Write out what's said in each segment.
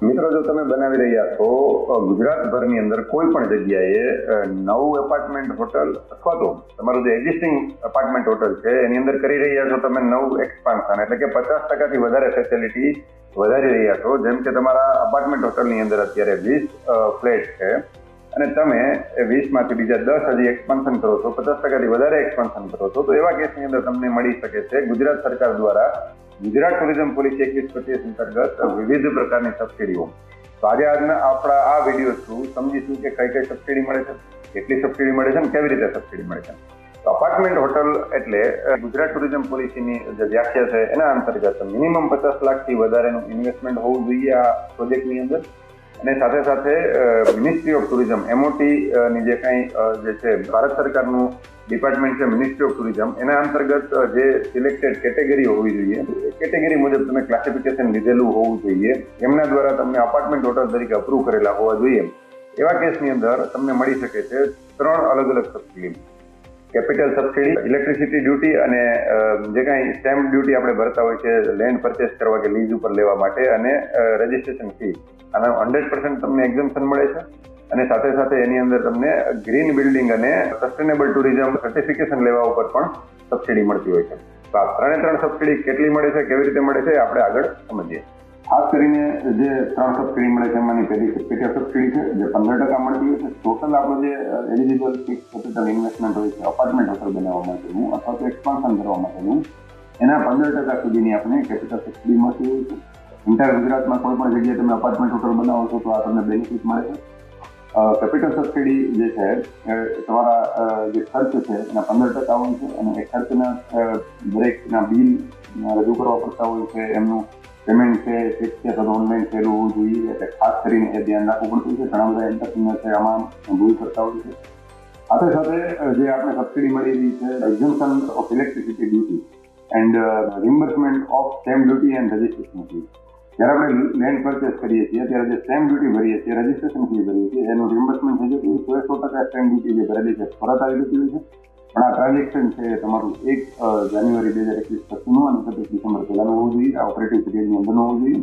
મિત્રો, જો તમે બનાવી રહ્યા છો ગુજરાતભરની અંદર કોઈ પણ જગ્યાએ નવું એપાર્ટમેન્ટ હોટલ અથવા તો તમારું જે એક્ઝિસ્ટિંગ એપાર્ટમેન્ટ હોટલ છે એની અંદર કરી રહ્યા છો તમે નવું એક્સપાન્શન, એટલે કે 50% વધારે ફેસિલિટી વધારી રહ્યા છો. જેમ કે તમારા અપાર્ટમેન્ટ હોટલની અંદર અત્યારે 20 ફ્લેટ છે અને તમે 20માંથી બીજા 10 હજી એક્સપાન્શન કરો છો, 50%થી વધારે એક્સપાન્શન કરો છો, તો એવા કેસની અંદર તમને મળી શકે છે ગુજરાત સરકાર દ્વારા ગુજરાત ટુરિઝમ પોલિસી 21-25 અંતર્ગત વિવિધ પ્રકારની સબસિડીઓ. તો આજે આપણા આ વિડીયો થ્રુ સમજીશું કે કઈ કઈ સબસિડી મળે છે, કેટલી સબસિડી મળે છે અને કેવી રીતે સબસિડી મળે છે. તો અપાર્ટમેન્ટ હોટલ એટલે ગુજરાત ટુરિઝમ પોલિસીની જે વ્યાખ્યા છે એના અંતર્ગત મિનિમમ 50 લાખથી વધારેનું ઇન્વેસ્ટમેન્ટ હોવું જોઈએ આ પ્રોજેક્ટની અંદર. અને સાથે સાથે મિનિસ્ટ્રી ઓફ ટુરિઝમ MOT ની જે કંઈ જે છે ભારત સરકારનું ડિપાર્ટમેન્ટ છે મિનિસ્ટ્રી ઓફ ટુરિઝમ, એના અંતર્ગત જે સિલેક્ટેડ કેટેગરી હોવી જોઈએ, કેટેગરી મુજબ તમે ક્લાસિફિકેશન લીધેલું હોવું જોઈએ, એમના દ્વારા તમને અપાર્ટમેન્ટ હોટલ તરીકે અપ્રૂવ કરેલા હોવા જોઈએ. એવા કેસની અંદર તમને મળી શકે છે 3 અલગ અલગ subsidy: capital subsidy, electricity duty અને જે કાંઈ સ્ટેમ્પ ડ્યુટી આપણે ભરતા હોય છે લેન્ડ પરચેસ કરવા કે લીઝ ઉપર લેવા માટે, અને રજિસ્ટ્રેશન ફી. આનો 100% તમને એક્ઝમ્પશન મળે છે. અને સાથે સાથે એની અંદર તમને ગ્રીન બિલ્ડિંગ અને સસ્ટેનેબલ ટુરિઝમ સર્ટિફિકેશન લેવા ઉપર પણ સબસિડી મળતી હોય છે. તો આ 3 સબસિડી કેટલી મળે છે, કેવી રીતે મળે છે, આપણે આગળ સમજીએ. ખાસ કરીને જે 3 સબસિડી મળે છે એમાંની પહેલી કેપિટલ સબસિડી છે, જે 15% મળતી હોય છે. ટોટલ આપણો જે એલિજિબલ ફિક્સ કેપિટલ ઇન્વેસ્ટમેન્ટ હોય છે અપાર્ટમેન્ટ હોટલ બનાવવા માટેનું અથવા તો એક્સપાન્શન કરવા માટેનું, એના 15% સુધીની આપણે કેપિટલ સબસિડી મળતી હોય છે. ઇન્ટર ગુજરાતમાં કોઈ પણ જગ્યાએ તમે અપાર્ટમેન્ટ હોટલ બનાવો છો તો આ તમને બેનિફિટ મળે છે. કેપિટલ સબસિડી જે છે તમારા જે ખર્ચ છે એના 15% હોય છે અને એ ખર્ચના દરેકના બિલ રજૂ કરવા પડતા હોય છે. એમનું પેમેન્ટ છે ફિક્સ છે અથવા ઓનલાઈન થયેલું હોવું જોઈએ, એટલે ખાસ કરીને એ ધ્યાન રાખવું પડતું છે. ઘણા બધા એન્ટરપ્રિન્યોર છે આમાં ભૂલ કરતા હોય છે. સાથે સાથે જે આપણે સબસિડી મળેલી છે exemption of electricity duty and reimbursement of stamp duty and registration fee. જ્યારે આપણે લેન્ડ પરચેસ કરીએ છીએ ત્યારે જે સ્ટેમ્પ ડ્યુટી ભરીએ છીએ, રજિસ્ટ્રેશન ફી ભરીએ છીએ, એનું રિમ્બર્સમેન્ટ થઈ જતું હોય. 100% સ્ટેમ્પ ડ્યુટી જે ભરેલી છે પરત આવી જતી હોય છે. પણ આ ટ્રાન્ઝેક્શન છે તમારું 1 જાન્યુઆરી 2021 પછીનું અને 31 ડિસેમ્બર પહેલાનું હોવું જોઈએ. આ ઓપરેટિવ પીરિયડની અંદરનું હોવું જોઈએ.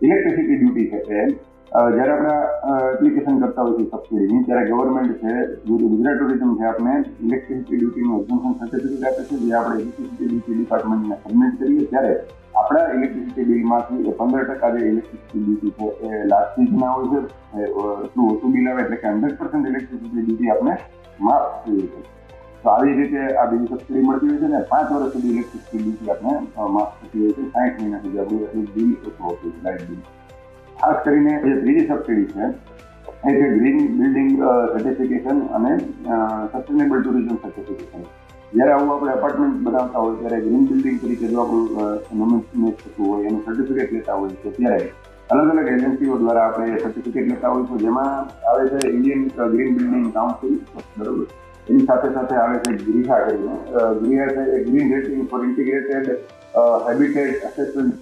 ઇલેક્ટ્રિસિટી ડ્યુટી છે જ્યારે આપણે એપ્લિકેશન કરતા હોય છે સબસિડીની, ત્યારે ગવર્મેન્ટ છે ગુજરાત ટુરિઝમ છે આપણે ઇલેક્ટ્રિસિટી ડ્યુટીનું એક્ઝમ્પશન સર્ટિફિકેટ આપે છે, જે આપણે ઇલેક્ટ્રિસિટી ડ્યુટી ડિપાર્ટમેન્ટને સબમિટ કરીએ ત્યારે આપણા ઇલેક્ટ્રિસિટી બિલમાંથી 15% જે ઇલેક્ટ્રિસિટી ડ્યુટી છે એ લાસ્ટ સીઝનના હોય છે, એટલું ઓછું બિલ આવે, એટલે કે 100% ઇલેક્ટ્રિસિટી ડ્યુટી આપણે માફ થઈ હોય છે. તો આવી રીતે આ બીજી સબસિડી મળતી હોય છે ને 5 વર્ષ સુધી ઇલેક્ટ્રિસિટી ડ્યુટી આપણે માફ થતી હોય છે. 60 મહિના સુધી આપણું બિલ ઓછું હોતું છે, લાઇટ બિલ. ખાસ કરીને જે ત્રીજી સબસિડી છે એ છે ગ્રીન બિલ્ડિંગ સર્ટિફિકેશન અને સસ્ટેનેબલ ટુરિઝમ સર્ટિફિકેશન. જ્યારે આવું આપણે એપાર્ટમેન્ટ બનાવતા હોય ત્યારે ગ્રીન બિલ્ડિંગ તરીકે જો આપણું નોમિનેટ થતું હોય, એનું સર્ટિફિકેટ લેતા હોય છે, ત્યારે અલગ અલગ એજન્સીઓ દ્વારા આપણે સર્ટિફિકેટ લેતા હોય છે. જેમાં આવે છે ઇન્ડિયન ગ્રીન બિલ્ડિંગ કાઉન્સિલ, બરોબર. એની સાથે સાથે આવે છે ગ્રીહા કરીને. ગ્રીહા છે એ green rating for integrated habitat assessment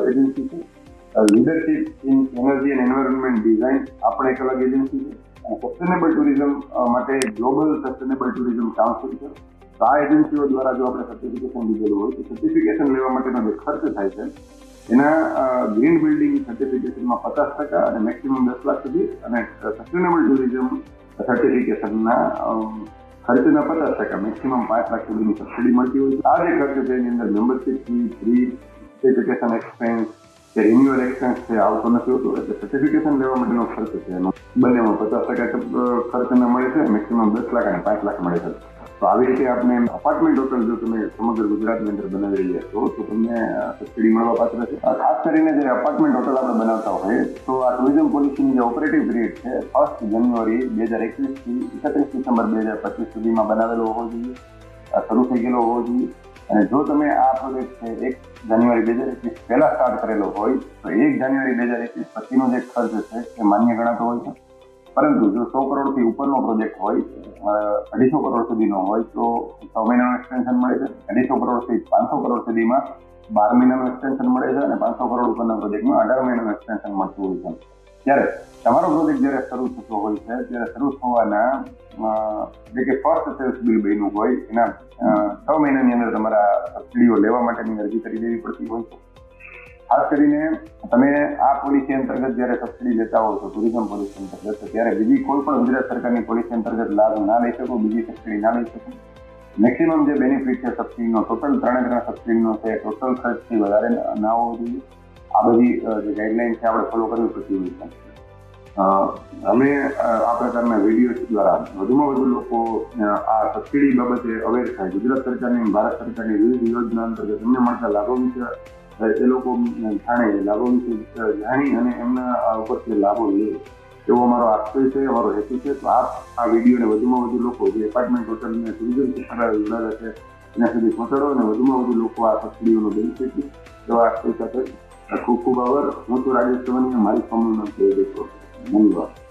agency છે. Leadership in energy and environment design આપણે એક અલગ એજન્સી છે. અને સસ્ટેનેબલ ટુરિઝમ માટે ગ્લોબલ સસ્ટેનેબલ ટુરિઝમ કાઉન્સિલ છે. તો આ એજન્સીઓ દ્વારા જો આપણે સર્ટિફિકેશન લીધેલું હોય તો સર્ટિફિકેશન લેવા માટેનો જે ખર્ચ થાય છે એના ગ્રીન બિલ્ડિંગ સર્ટિફિકેશનમાં 50% અને મેક્સિમમ 10 લાખ સુધી, અને સસ્ટેનેબલ ટુરિઝમ સર્ટિફિકેશનના ખર્ચના 50%, મેક્સિમમ 5 લાખ સુધીની સબસિડી મળતી હોય છે. આ જે ખર્ચ છે એની અંદર membership fee, free certification expense કે રિન્યુઅલ એક્સપેન્સ છે આવતો નથી હોતો. એટલે સર્ટિફિકેશન લેવા માટેનો ખર્ચ છે એનો બંનેમાં 50% ખર્ચના મળે છે, મેક્સિમમ 10 લાખ અને 5 લાખ મળે છે. તો આવી રીતે આપણે અપાર્ટમેન્ટ હોટલ જો તમે સમગ્ર ગુજરાતની અંદર બનાવી રહ્યા છો તો તમને સબસિડી મળવા પાત્ર છે. ખાસ કરીને જે અપાર્ટમેન્ટ હોટલ આપણે બનાવતા હોય તો આ ટુરિઝમ પોલિસીની જે ઓપરેટિવ પીરિયડ છે 1 જાન્યુઆરી 2021 થી 31 ડિસેમ્બર 2025 સુધીમાં બનાવેલો હોવો જોઈએ, શરૂ થઈ ગયેલો હોવો જોઈએ. અને જો તમે આ પ્રોજેક્ટ છે 1 જાન્યુઆરી 2021 પહેલા સ્ટાર્ટ કરેલો હોય તો 1 જાન્યુઆરી 2021 પછીનો જે ખર્ચ છે એ માન્ય ગણાતો હોય છે. પરંતુ જો 100 કરોડથી ઉપરનો પ્રોજેક્ટ હોય, 250 કરોડ સુધીનો હોય તો 6 મહિનાનું એક્સટેન્શન મળે છે. 250 કરોડથી 500 કરોડ સુધીમાં 12 મહિનાનું એક્સટેન્શન મળે છે અને 500 કરોડ ઉપરના પ્રોજેક્ટમાં 18 મહિનાનું એક્સટેન્શન મળતું હોય છે. ત્યારે તમારો પ્રોજેક્ટ જ્યારે શરૂ થતો હોય છે ત્યારે શરૂ થવાના જે કે ફર્સ્ટ સેલ્સ બિલ બન્યું હોય એના 6 મહિનાની અંદર તમારા સબસિડીઓ લેવા માટેની અરજી કરી દેવી પડતી હોય છે. ખાસ કરીને તમે આ પોલિસી અંતર્ગત જયારે સબસિડી લેતા હો છો ટુરિઝમ પોલિસી અંતર્ગત ત્યારે બીજી કોઈ પણ ગુજરાત સરકારની પોલિસી અંતર્ગત લાભ ના લઈ શકો, બીજી સબસિડી ના લઈ શકો. મેક્સિમમ જે બેનિફિટ છે સબસિડીનો ટોટલ 3 સબસિડીનો છે ટોટલ ખર્ચથી વધારે ના હોવો જોઈએ. આ બધી જે ગાઈડલાઈન છે આપણે ફોલો કરવી પડતી હોય છે. અમે આ પ્રકારના વિડીયો દ્વારા વધુમાં વધુ લોકો આ સબસિડી બાબતે અવેર થાય, ગુજરાત સરકારની ભારત સરકારની વિવિધ યોજના અંતર્ગત એમને મળતા લાભો વિશે એ લોકો જાણે, લાભો વિશે જાણી અને એમના ઉપરથી લાભો લે એવો અમારો આશય છે, અમારો હેતુ છે. તો આ વિડીયોને વધુમાં વધુ લોકો જે એપાર્ટમેન્ટ હોટલને ટુરિઝમ સેક્ટર જોડાયેલા છે એના સુધી પહોંચાડો અને વધુમાં વધુ લોકો આ સબસિડીઓનો બેનિફિટ એવા આશય સાથે ખૂબ ખૂબ આભાર. હું છું રાજેશ ચવનિયા, મારી ફોર્મનું નામ છે. ધન્યવાદ.